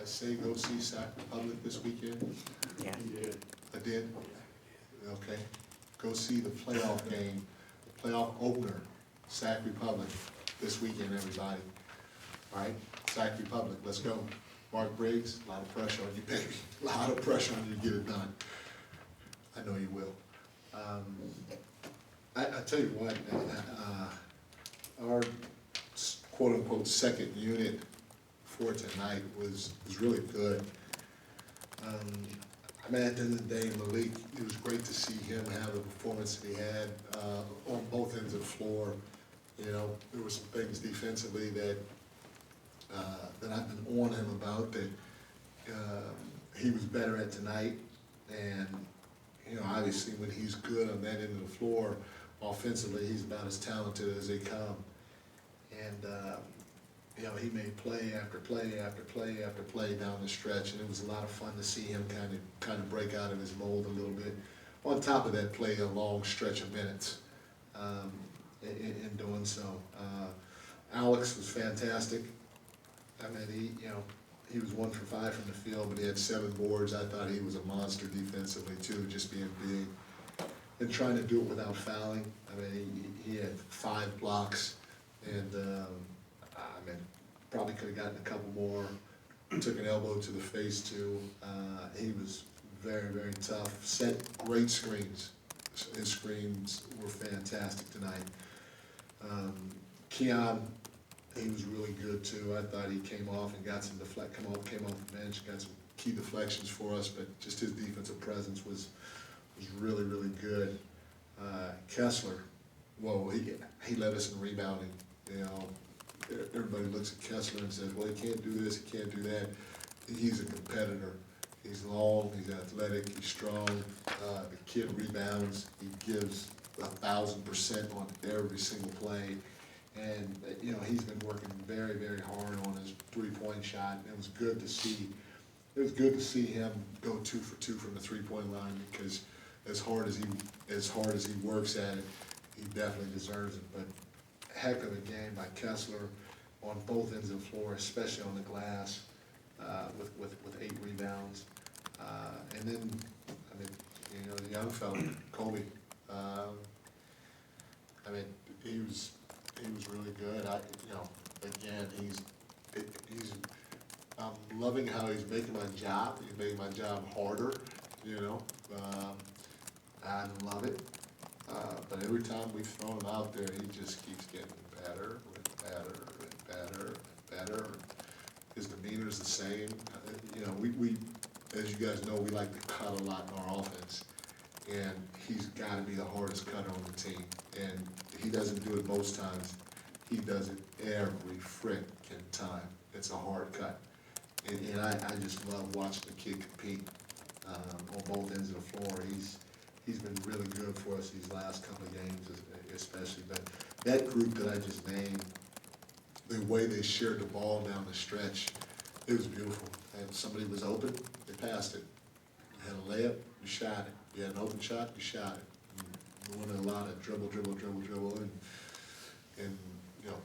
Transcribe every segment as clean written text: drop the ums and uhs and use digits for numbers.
I say go see Sac Republic this weekend? Yeah. I did? Okay. Go see the playoff game, the playoff opener, Sac Republic, this weekend, everybody. All right, Sac Republic, let's go. Mark Briggs, a lot of pressure on you, baby. A lot of pressure on you to get it done. I know you will. I tell you what, our quote-unquote second unit for tonight was really good. I mean, at the end of the day, Malik, it was great to see him have the performance that he had on both ends of the floor. You know, there were some things defensively that I've been on him about that he was better at tonight. And, you know, obviously when he's good on that end of the floor, offensively, he's about as talented as they come. And, you know, he made play after play after play after play down the stretch, and it was a lot of fun to see him kind of break out of his mold a little bit. On top of that, play a long stretch of minutes in doing so. Alex was fantastic. I mean, he was 1 for 5 from the field, but he had 7 boards. I thought he was a monster defensively too, just being big and trying to do it without fouling. I mean, he had 5 blocks, and I mean, probably could have gotten a couple more. Took an elbow to the face too. He was very, very tough. Set great screens. His screens were fantastic tonight. Keon, he was really good too. I thought he came off and got some came off the bench, got some key deflections for us, but just his defensive presence was really, really good. Kessler, whoa, he led us in rebounding. You know, everybody looks at Kessler and says, well, he can't do this, he can't do that. He's a competitor. He's long, he's athletic, he's strong. The kid rebounds. He gives 1,000% on every single play. And, you know, he's been working very, very hard on his three-point shot. It was good to see. It was good to see him go 2 for 2 from the three-point line, because as hard as he works at it, he definitely deserves it. But heck of a game by Kessler on both ends of the floor, especially on the glass, with 8 rebounds. And then, I mean, you know, the young fella, Colby. I mean, he was really good. Again, I'm loving how he's making my job. He's making my job harder. You know, I love it. But every time we've thrown him out there, he just keeps getting better and better and better and better. His demeanor is the same. You know, we, as you guys know, we like to cut a lot in our offense, and he's got to be the hardest cutter on the team. And he doesn't do it most times. He does it every frickin' time. It's a hard cut, and I just love watching the kid compete on both ends of the floor. He's been really good for us these last couple of games, especially. But that group that I just named, the way they shared the ball down the stretch, it was beautiful. And somebody was open, they passed it. You had a layup, you shot it. You had an open shot, you shot it. You won a lot of dribble, and you know,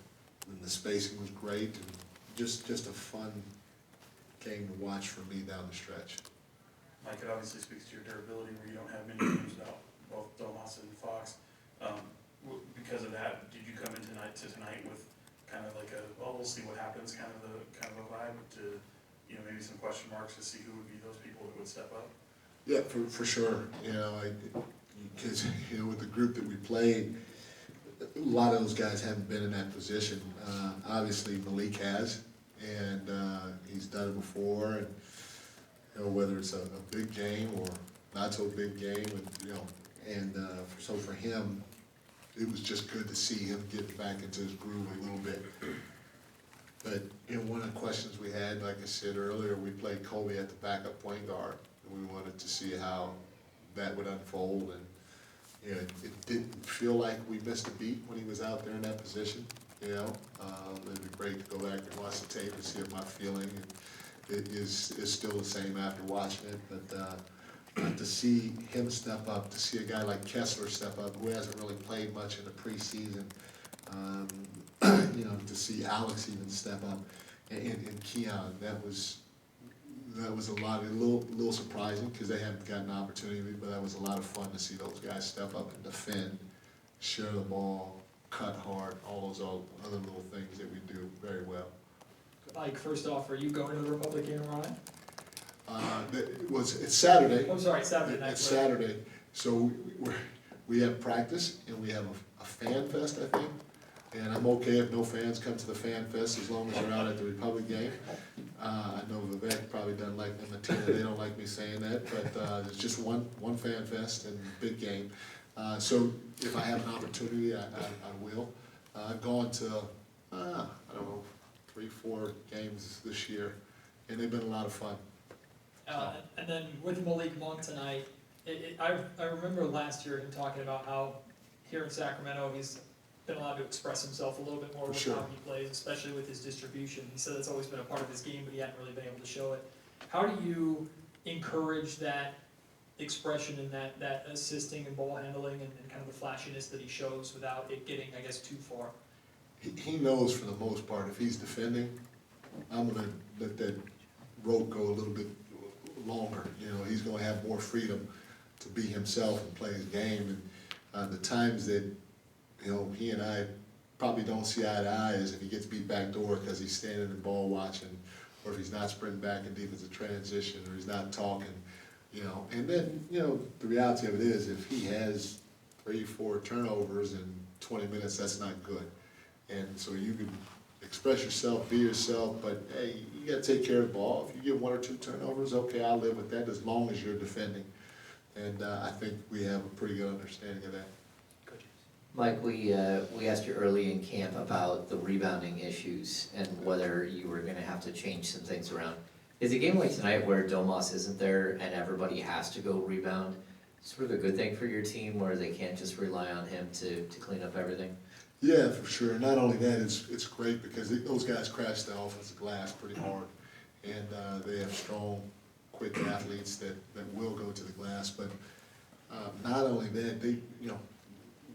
and the spacing was great, and just a fun game to watch for me down the stretch. Mike, it obviously speaks to your durability where you don't have many games without both Domas and Fox. Because of that, did you come in tonight with kind of like well, we'll see what happens, kind of a vibe to, you know, maybe some question marks to see who would be those people that would step up? Yeah, for sure. You know, because you know, with the group that we played, a lot of those guys haven't been in that position. Obviously, Malik has, and he's done it before. And you know, whether it's a big game or not so big game, and you know, and so for him, it was just good to see him get back into his groove a little bit. But you know, one of the questions we had, like I said earlier, we played Colby at the backup point guard, and we wanted to see how that would unfold. And you know, it didn't feel like we missed a beat when he was out there in that position. You know, it'd be great to go back and watch the tape and see if my feeling is still the same after watching it. But to see him step up, to see a guy like Kessler step up, who hasn't really played much in the preseason, you know, to see Alex even step up, and Keon, that was that was a little surprising because they haven't gotten an opportunity, but that was a lot of fun to see those guys step up and defend, share the ball, cut hard, all those other little things that we do very well. Mike, first off, are you going to the Republic game tomorrow night? It's Saturday. I'm sorry, Saturday night. It's Saturday, so we have practice and we have a fan fest, I think. And I'm okay if no fans come to the fan fest as long as they're out at the Republic game. I know Vivek probably doesn't like me, Matina, they don't like me saying that, but there's just one fan fest and big game. So if I have an opportunity, I will. I've gone to, I don't know, 3-4 games this year, and they've been a lot of fun. And then with Malik Monk tonight, I remember last year him talking about how here in Sacramento, he's been allowed to express himself a little bit more with how he plays, especially with his distribution. He said that's always been a part of his game, but he hadn't really been able to show it. How do you encourage that expression and that assisting and ball handling and kind of the flashiness that he shows without it getting, I guess, too far? He knows for the most part, if he's defending, I'm gonna let that rope go a little bit longer. You know, he's gonna have more freedom to be himself and play his game. And the times that, you know, he and I probably don't see eye to eye is if he gets beat back door because he's standing and ball watching, or if he's not sprinting back in defensive transition, or he's not talking, you know. And then, you know, the reality of it is if he has 3-4 turnovers in 20 minutes, that's not good. And so you can express yourself, be yourself, but hey, you gotta take care of the ball. If you get 1 or 2 turnovers, okay, I'll live with that as long as you're defending. And I think we have a pretty good understanding of that. Mike, we asked you early in camp about the rebounding issues and whether you were gonna have to change some things around. Is a game like tonight where Domas isn't there and everybody has to go rebound sort of a good thing for your team where they can't just rely on him to clean up everything? Yeah, for sure. Not only that, it's great because those guys crash the offensive glass pretty hard. And they have strong, quick athletes that will go to the glass. But not only that,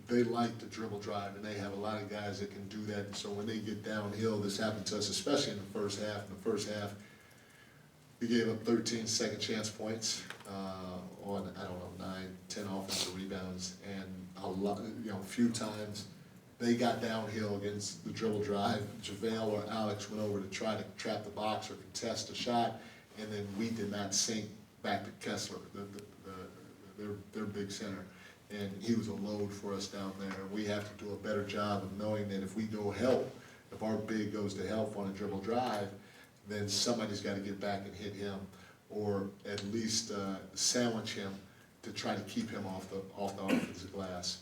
they like to dribble drive, and they have a lot of guys that can do that. So when they get downhill, this happened to us, especially in the first half. In the first half, we gave up 13 second chance points on, 9-10 offensive rebounds, and a few times they got downhill against the dribble drive. JaVale or Alex went over to try to trap the box or contest a shot, and then we did not sink back to Kessler, their big center. And he was a load for us down there. We have to do a better job of knowing that if we go help, if our big goes to help on a dribble drive, then somebody's got to get back and hit him, or at least sandwich him to try to keep him off the offensive glass.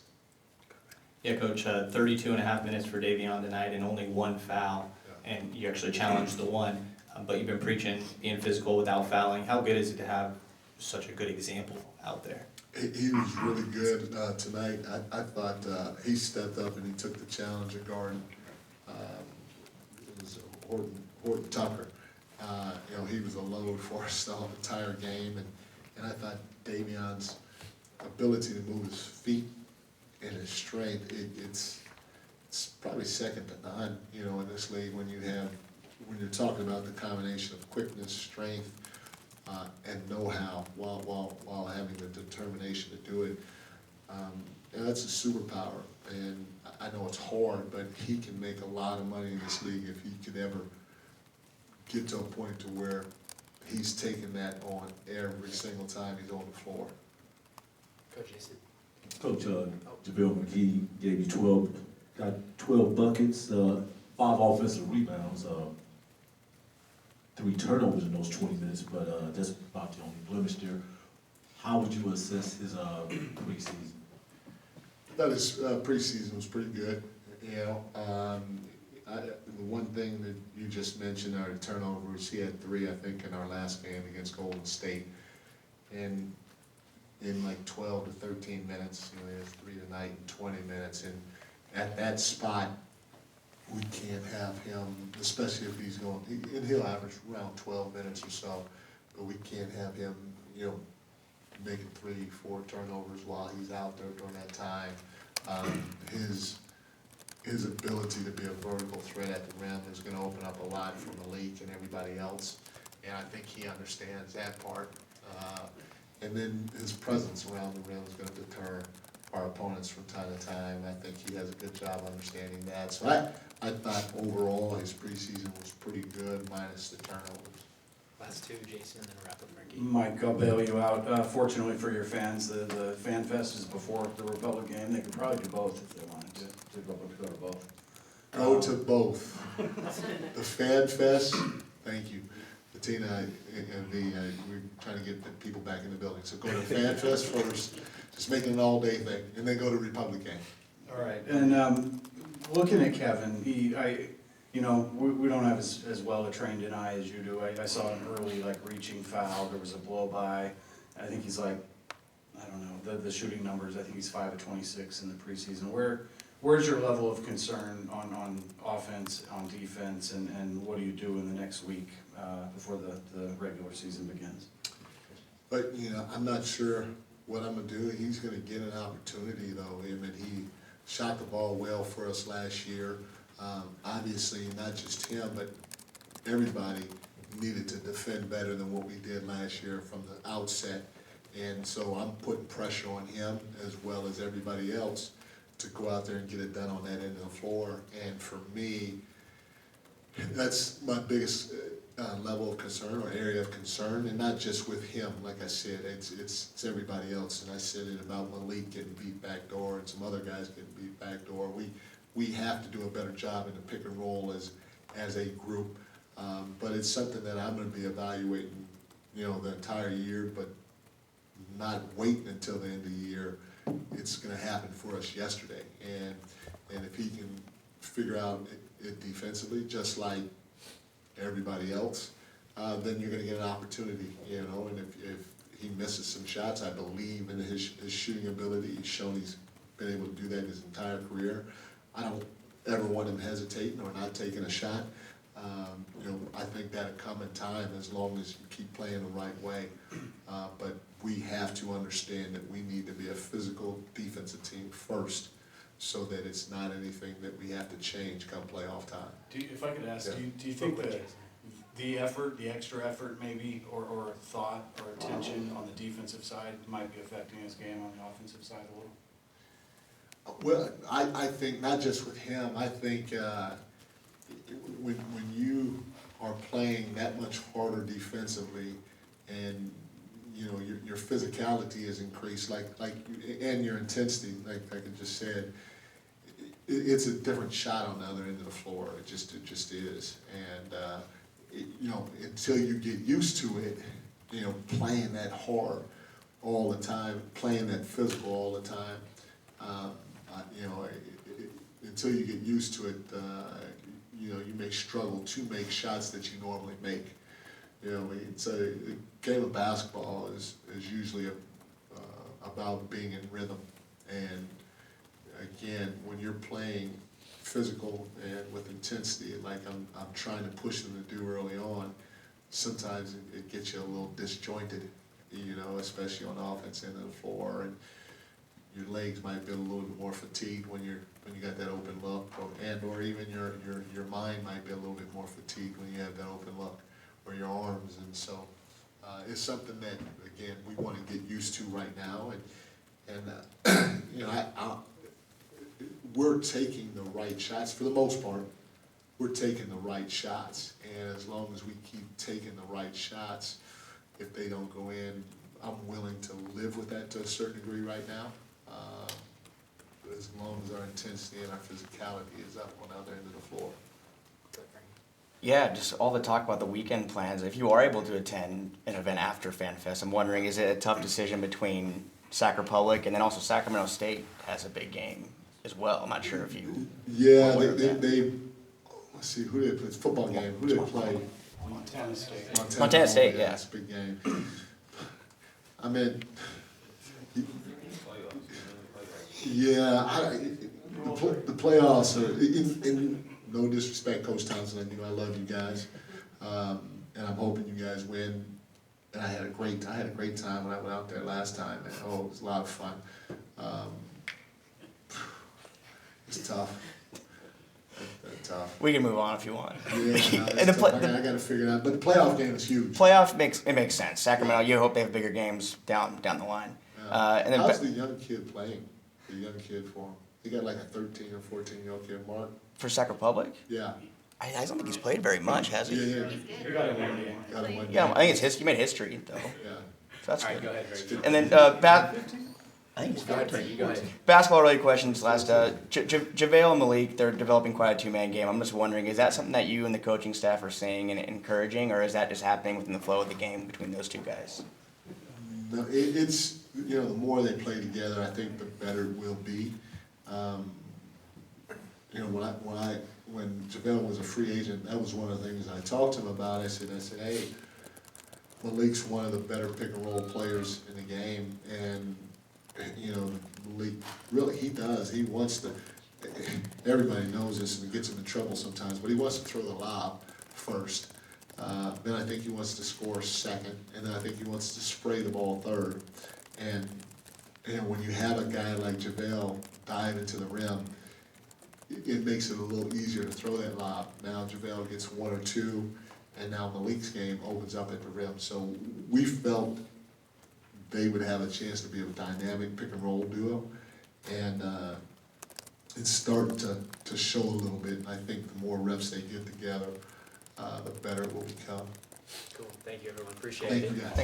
Yeah, Coach, 32.5 minutes for Davion tonight and only 1 foul, and you actually challenged the one, but you've been preaching being physical without fouling. How good is it to have such a good example out there? He was really good tonight. I thought he stepped up and he took the challenge of guarding. It was Horton Tucker. He was a load for us the entire game, and I thought Davion's ability to move his feet and his strength, it's probably second to none, in this league when you're talking about the combination of quickness, strength, and know-how while having the determination to do it. And that's a superpower, and I know it's hard, but he can make a lot of money in this league if he could ever get to a point to where he's taking that on every single time he's on the floor. Coach, JaVale McGee gave you 12 buckets, 5 offensive rebounds, 3 turnovers in those 20 minutes, but that's about the only blemish there. How would you assess his preseason? I thought his preseason was pretty good. The one thing that you just mentioned, our turnovers, he had 3, I think, in our last game against Golden State. And in like 12 to 13 minutes, he has 3 tonight in 20 minutes. And at that spot, we can't have him, especially if he's going, and he'll average around 12 minutes or so, but we can't have him, making 3-4 turnovers while he's out there during that time. His ability to be a vertical threat at the rim is going to open up a lot for Malik and everybody else. and I think he understands that part. And then his presence around the rim is gonna deter our opponents from time to time. I think he has a good job understanding that. So I thought overall his preseason was pretty good, minus the turnovers. Last two, Jason, and then wrap with McGee. Mike, I'll bail you out. Fortunately for your fans, the Fan Fest is before the Republic game. They could probably do both if they wanted to go to both. Go to both. The Fan Fest, thank you. Bettina and we're trying to get the people back in the building. So go to Fan Fest first, just make it an all-day thing, and then go to Republic game. All right, and looking at Kevin, we don't have as well a trained an eye as you do. I saw an early reaching foul. There was a blow by. I think he's I don't know the shooting numbers. I think he's 5 of 26 in the preseason. Where's your level of concern on offense, on defense, and what do you do in the next week before the regular season begins? But, I'm not sure what I'm gonna do. He's gonna get an opportunity though. I mean, he shot the ball well for us last year. Obviously, not just him, but everybody needed to defend better than what we did last year from the outset. And so I'm putting pressure on him as well as everybody else to go out there and get it done on that end of the floor. And for me, that's my biggest level of concern or area of concern, and not just with him. Like I said, it's everybody else. And I said it about Malik getting beat backdoor and some other guys getting beat backdoor. We have to do a better job in the pick and roll as a group. But it's something that I'm going to be evaluating, the entire year, but not waiting until the end of the year. It's going to happen for us yesterday, and if he can figure out it defensively, just like everybody else, then you're going to get an opportunity, And if he misses some shots, I believe in his shooting ability. He's shown he's been able to do that his entire career. I don't ever want him hesitating or not taking a shot. I think that'll come in time as long as you keep playing the right way. But we have to understand that we need to be a physical defensive team first, so that it's not anything that we have to change come playoff time. If I could ask, Yeah. do you think that the effort, the extra effort maybe, or thought or attention on the defensive side might be affecting his game on the offensive side a little? Well, I think not just with him. I think when you are playing that much harder defensively, and your physicality is increased, and your intensity, like I just said, it's a different shot on the other end of the floor. It just is, and until you get used to it, playing that hard all the time, playing that physical all the time. Until you get used to it, you may struggle to make shots that you normally make. It's a game of basketball is usually about being in rhythm. And again, when you're playing physical and with intensity, like I'm trying to push them to do early on, sometimes it gets you a little disjointed, especially on the offense end of the floor. And your legs might be a little bit more fatigued when you got that open look, or even your mind might be a little bit more fatigued when you have that open look, or your arms. And so it's something that, again, we want to get used to right now. And we're taking the right shots for the most part. We're taking the right shots, and as long as we keep taking the right shots, if they don't go in, I'm willing to live with that to a certain degree right now. As long as our intensity and our physicality is up on the other end of the floor. Yeah, just all the talk about the weekend plans. If you are able to attend an event after FanFest, I'm wondering, is it a tough decision between Sac Republic and then also Sacramento State has a big game as well? I'm not sure if you. Yeah, they let's see, who did they play? It's a football game. Who did they play? Montana State. Montana State, yeah. That's a big game. I mean, yeah, the playoffs are, in no disrespect, Coach Townsend, I love you guys, and I'm hoping you guys win. And I had a great time when I went out there last time, and it was a lot of fun. It's tough. That's tough. We can move on if you want. Yeah, no, And it's the tough. play- I gotta figure it out, but the playoff game is huge. Playoff makes sense. Sacramento, you hope they have bigger games down the line. And then How's the young kid playing? The young kid for him? He got like a 13 or 14-year-old kid, Mark? for Sac Republic, Yeah. I don't think he's played very much, has he? Yeah, We got a win game. Got him one Yeah, game. I think he made history though. Yeah. So that's Alright, good. go ahead, Ricky. And then I think it's Go ahead, Ricky, go ahead. basketball related questions last. JaVale and Malik, they're developing quite a two-man game. I'm just wondering, is that something that you and the coaching staff are seeing and encouraging, or is that just happening within the flow of the game between those two guys? No, it's, the more they play together, I think the better it will be. When JaVale was a free agent, that was one of the things I talked to him about. I said, hey, Malik's one of the better pick and roll players in the game, and Malik, really, he does. He wants to, everybody knows this and it gets him in trouble sometimes, but he wants to throw the lob first. Then I think he wants to score second, and then I think he wants to spray the ball third. And when you have a guy like JaVale dive into the rim, it makes it a little easier to throw that lob. Now JaVale gets one or two, and now Malik's game opens up at the rim. So we felt they would have a chance to be a dynamic pick and roll duo, and it's starting to show a little bit. I think the more reps they get together, the better it will become. Cool, thank you everyone, appreciate Thank it. you guys.